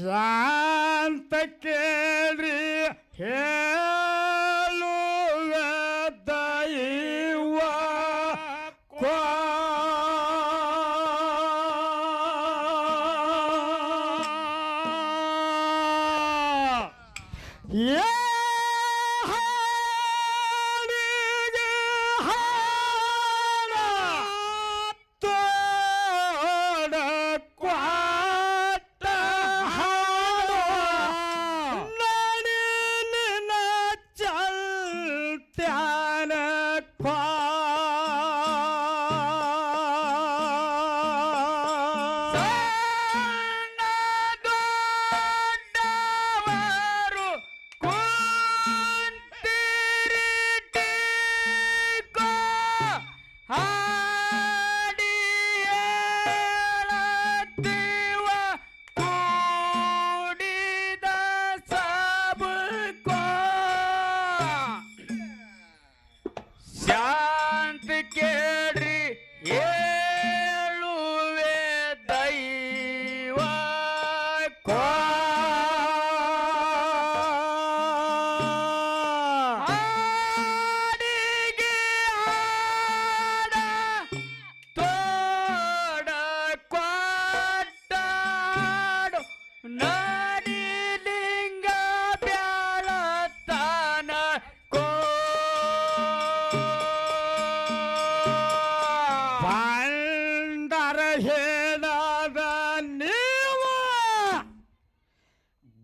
ಶಾಂತ ಕೇಳ್ರಿ ಹೇಳುವ ದೈವ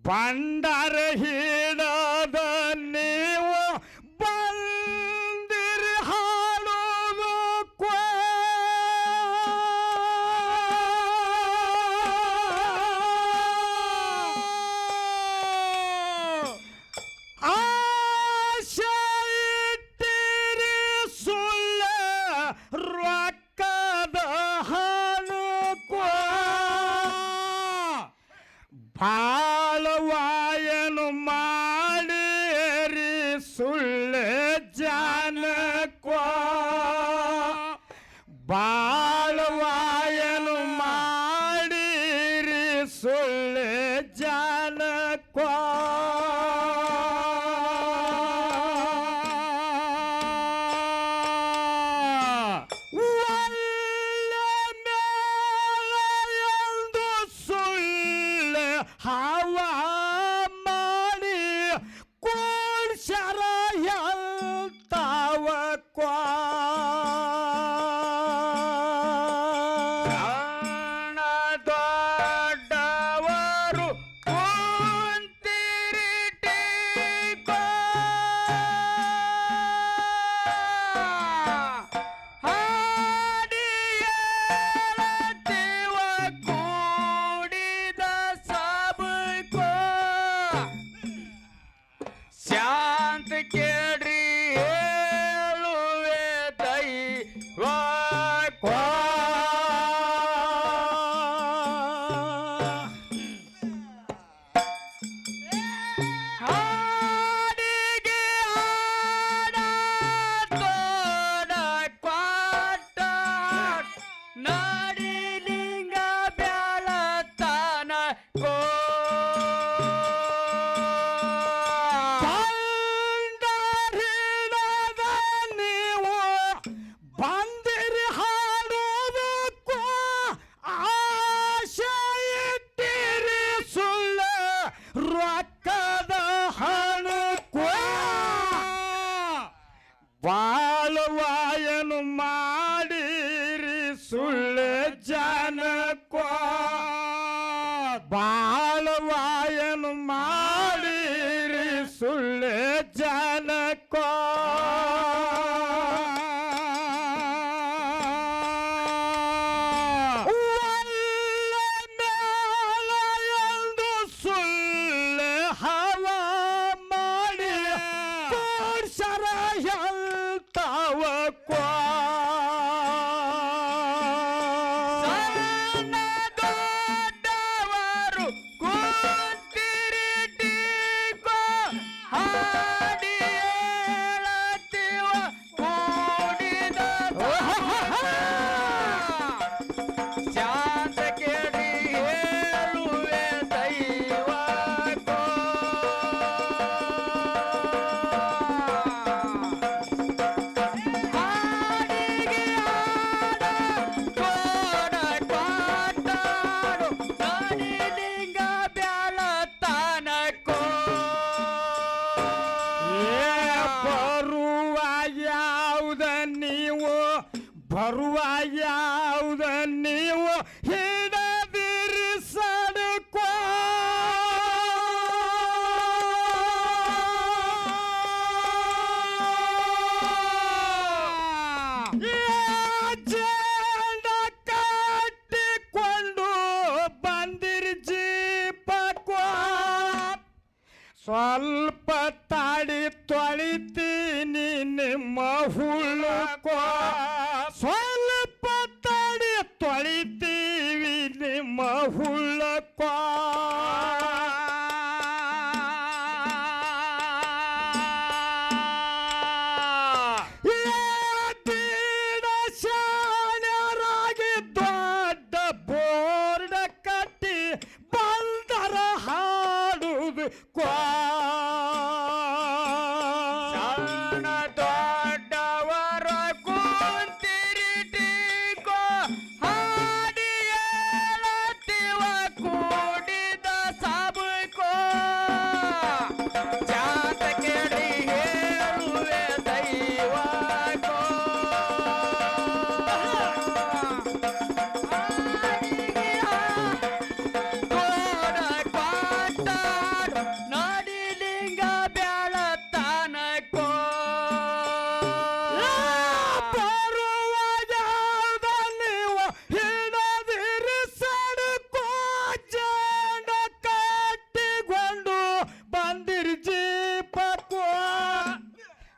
ಬಂಡರ ಹಿಡದ ನೀವು ಬಂದಿರಿ ಹಾಡೋದು ಆಶೆ ಇಟ್ಟಿರಿ ಸುಳ್ಳ ರೊಕ್ಕದ ಹಣು ಬಾಳವಾಯನು ಮಾಡಿರಿ ಸುಳ್ಳೆ ಜಾನಕ್ವಾ ಬಾಳವಾಯನು ಮಾಡಿರಿ ಸುಳ್ಳೆ ಜಾನಕ್ವಾ ಹವಾ ಮಾಡಿ ಕೋಡ್ಸರ ಎಂತವ ದೊಡ್ಡವರು ಕುಂತಿರಿಟಿಕೋ ಹಾಡಿಯೇಳತಿವ ಕೂಡಿದ ಶಾಂತ ಕೇಳ್ರಿ ಹೇಳುವೆ ದೈವ ಹಾಡಿಗೆ ಹಾಡ ತೋಡ ಕ್ವಾಟ ನಡಿಲಿಂಗ ಬ್ಯಾಳತನ ಕೋ ಬಂದಿರಿ ಹಾಡೋದಕ್ಕೂ ಆಶೆ ಇಟ್ಟಿರಿ ಸುಳ್ಳ ರೊಕ್ಕದ ಹಣಕ್ಕೂ ಬಾಳವಾಯನು ಮಾಡಿರಿ ಸುಳ್ಳ ಜನಕ್ಕೂ ಬಾಳವಾಯನು ಮಾಡಿರಿ ಸುಳ್ಳ ಜನಕ್ಕೂ ದೊಡ್ಡವರು ಕುಂತಿರಿಟಿಕೋ ಹಾಡಿಯೇಳತಿವ ಕೂಡಿದ ಶಾಂತ ಕೇಳಿ ಹೇಳುವೆ ದೈವ ಬರುವ ಯಾವ್ದ ನೀವು ಹಿಡದಿರಿ ಸಡಕೋ ಸ್ವಲ್ಪ ತಾಡಿ ತೊಳಿತೀನಿ ನಿಮ್ಮ ಹುಳುಕೋ ಸ್ವಲ್ಪ ತಾಡಿ ತೊಳಿತೀವಿ ನಿಮ್ಮ ಹುಳುಕೋ ಶಾಣ್ಯರಾಗಿ ದೊಡ್ಡ ಬೋರ್ಡ ಕಟ್ಟಿ ಬಂದರ ಹಾಡುದು ಕೋ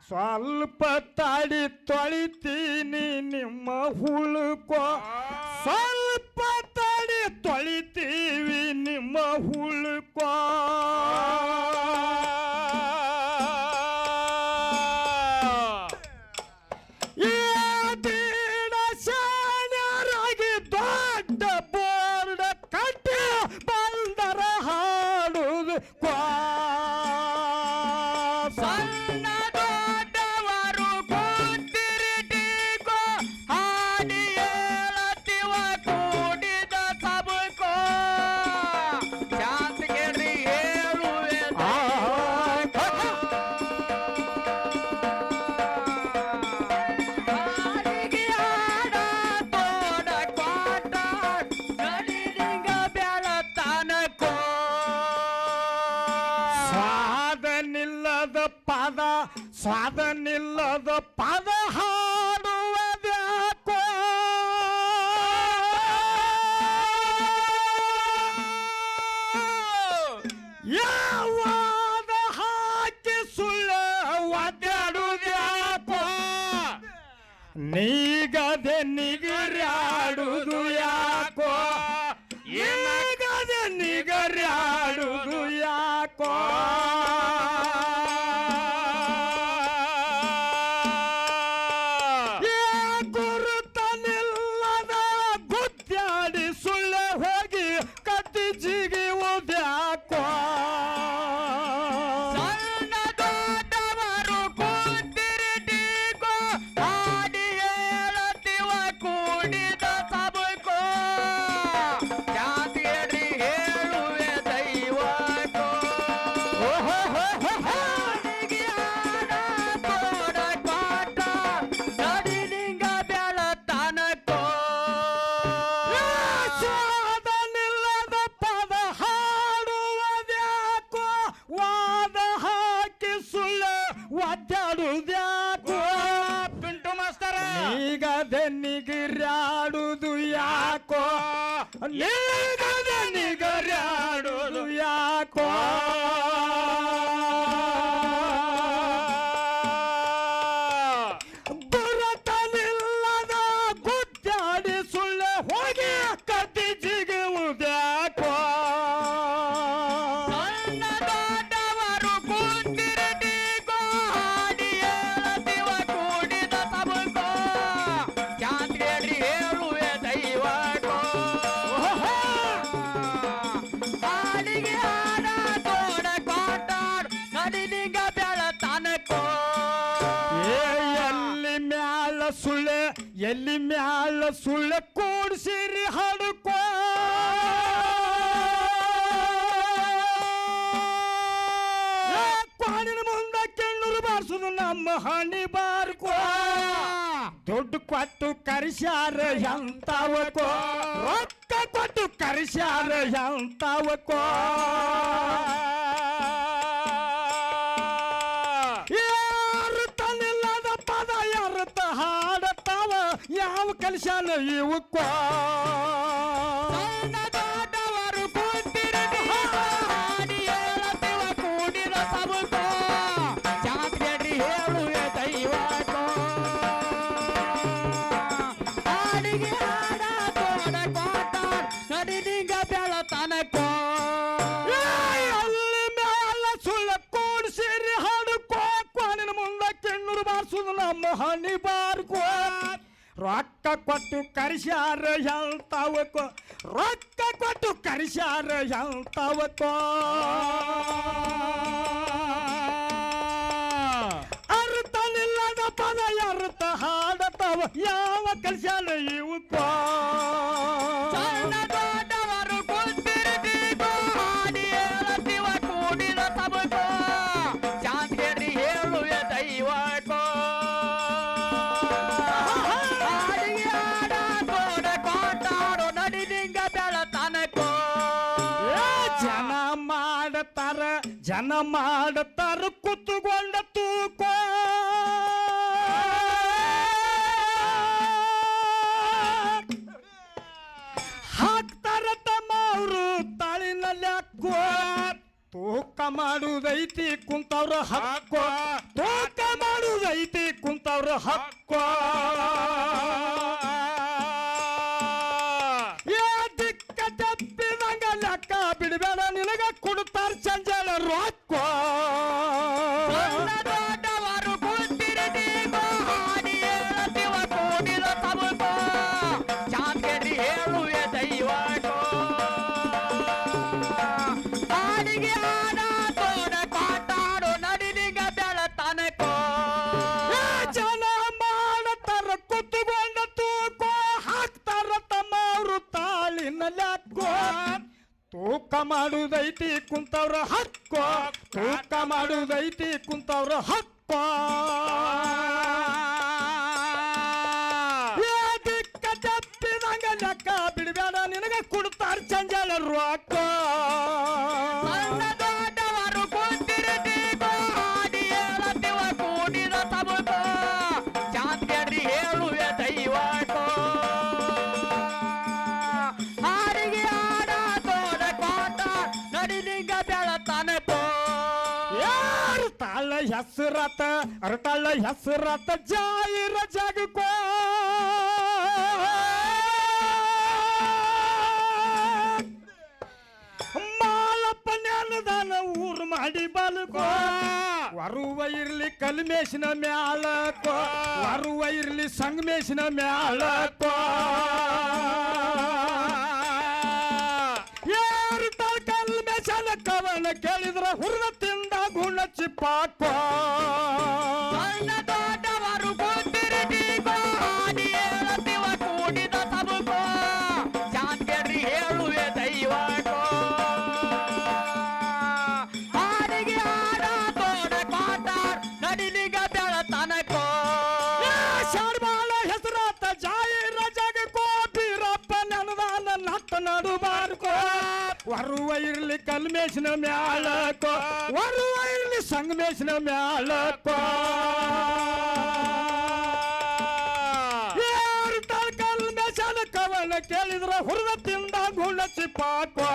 ಸ್ವಲ್ಪ ತಾಡಿ ತೊಳಿತೀನಿ ನಿಮ್ಮ ಹುಳುಕೋ ಸ್ವಲ್ಪ ತಾಡಿ ತೊಳಿತೀವಿ ನಿಮ್ಮ ಹುಳುಕೋ ಶಾಣ್ಯರಾಗಿ ದೊಡ್ಡ ಬೋರ್ಡ ಕಟ್ಟಿ ಬಂದರ ಹಾಡುದು ಕೋ ಸ್ವಾದನಿಲ್ಲದ ಪದ ಹಾಡುವುದ್ಯಾಕೋ ಯಾವಾದ ಹಾಕಿ ಸುಳ್ಳು ಒದ್ದಾಡುವುದ್ಯಾಕೋ ನೀಗದೆ ನಿಗರ್ಯಾಡುವುದು ಯಾಕೋ ನೀಗದೆ ನಿಗರ್ಯಾಡುವುದು ಯಾಕೋ ಒದ್ದಾಡುವುದ್ಯಾಕೋ ಪಿಂಟು ಮಾಸ್ತರ ನೀಗದೆ ನಿಗರ್ಯಾಡುವುದು ಯಾಕೋ ನೀಗದೆ ನಿಗರ್ಯಾಡುವುದು ಯಾಕೋ ಬುರತನಿಲ್ಲದ ಗುದ್ದಾಡಿ ಸುಳ್ಳೆ ಹೋಗಿ ಕತ್ತಿ ಜಿಗುವುದ್ಯಾಕೋ ಎಲ್ಲಿ ಮ್ಯಾಲ ಸುಳ್ಳ ಕೂಡ್ಸಿರಿ ಹಾಡುಕೋ ಕಾಡಿನ ಮುಂದ ಕೆಣ್ಣೂರು ಬಾರಿಸುದು ನಮ್ಮ ಹಣಿ ಬಾರ್ಕೋ ದುಡ್ಡು ಕೊಟ್ಟು ಕರೆಸ್ಯಾರ ಎಂತವಕೋ ರೊಕ್ಕ ಕೊಟ್ಟು ಕರೆಸ್ಯಾರ ಎಂತವಕೋ ಯಾರು ತನ್ನಿಲ್ಲದ ಪದ ಯಾರತ ಹಾಡತಾವ ಯಾವ ಕಲಿಸ್ಯಾನ ಇವಕ್ಕೋ ನಮ್ಮ ಹನಿ ಬಾರ್ಕೋ ರೊಕ್ಕ ಕೊಟ್ಟು ಕರೆಸ್ಯಾರ ಎಂತವಕೋ ರೊಕ್ಕ ಕೊಟ್ಟು ಕರೆಸ್ಯಾರ ಎಂತವಕೋ ಅರ್ಥನಿಲ್ಲದ ಪದ ಅರ್ಥ ಹಾಡತಾವ ಯಾವ ಕಲಿಸ್ಯಾನ ಇವಕ್ಕೋ ಜನ ಮಾಡತಾರ ಕುತ್ತುಕೊಂಡ ತೂಕೋ ಹಾಕ್ತಾರ ತಮ್ಮ ಅವರು ತಾಳಿನಲ್ಲಿ ಹಾಕೋ ತೂಕ ಮಾಡುದೈತಿ ಕುಂತವ್ರ ಹಕ್ಕೋ ತೂಕ ಮಾಡುದೈತಿ ಕುಂತವ್ರ ಹಕ್ಕೋ ದಿಕ್ಕ ತಪ್ಪಿದಂಗ ಲೆಕ್ಕ ಬಿಡಬೇಡ ನಿನಗ ಕೊಡ್ತಾರ ಚಂಜಲ ರೊಕ್ಕ ಜನ ಮಾಡತಾರ ಕುತ್ತುಕೊಂಡ ತೂಕೋ ಹಾಕ್ತಾರ ತಮ್ಮ ಅವರು ತಾಳಿನಲ್ಲಿ ಹಾಕೋ ತೂಕ ಮಾಡುದೈತಿ ಕುಂತವ್ರ ಹಕ್ಕೋ ತೂಕ ಮಾಡುದೈತಿ ಕುಂತವ್ರ ಹಕ್ಕೋ ದಿಕ್ಕ ತಪ್ಪಿದಂಗ ಲೆಕ್ಕ ಬಿಡಬೇಡ ನಿನಗ ಕೊಡ್ತಾರ ಚಂಜಲ ರೊಕ್ಕ ಹೆಸರತ ಅರಟಳ್ಳ ಹೆಸರತ ಜಾಯಿರ ಜಗಕೋ ಮಾಲಪ್ಪ ನೆನದಾನ ಊರು ಮಾಡಿ ಬಲ್ಕೋ ವರುವ ಇರ್ಲಿ ಕಲ್ಮೇಶಿನ ಮ್ಯಾಳಕೋ ವರುವ ಇರ್ಲಿ ಸಂಗಮೇಶಿನ ಮ್ಯಾಳಕೋ ಯಾರು ಕಲ್ಮೇಶನ ಕವನ ಕೇಳಿದ್ರ ಹುರ್ದ ತಿಂದ ಗುಣ ಚಿಪ್ಪಾಕೋ ಹೆಸರಾತ ಜಾಯಿರ ಜಗಕೋ ಬೀರಪ್ಪ ನೆನದಾನ ನಟ್ಟ ನಡು ಬಾರ್ಕೋ ವರುವ ಇರ್ಲಿ ಕಲ್ಮೇಶಿನ ಮ್ಯಾಳಕೋ ವರುವ ಇರ್ಲಿ ಸಂಗಮೇಶಿನ ಮ್ಯಾಳಕೋ ಯಾರು ಕಲ್ಮೇಶನ ಕವನ ಕೇಳಿದ್ರ ಹುರ್ದ ತಿಂದ ಗುಣ ಚಿಪ್ಪಾಕೋ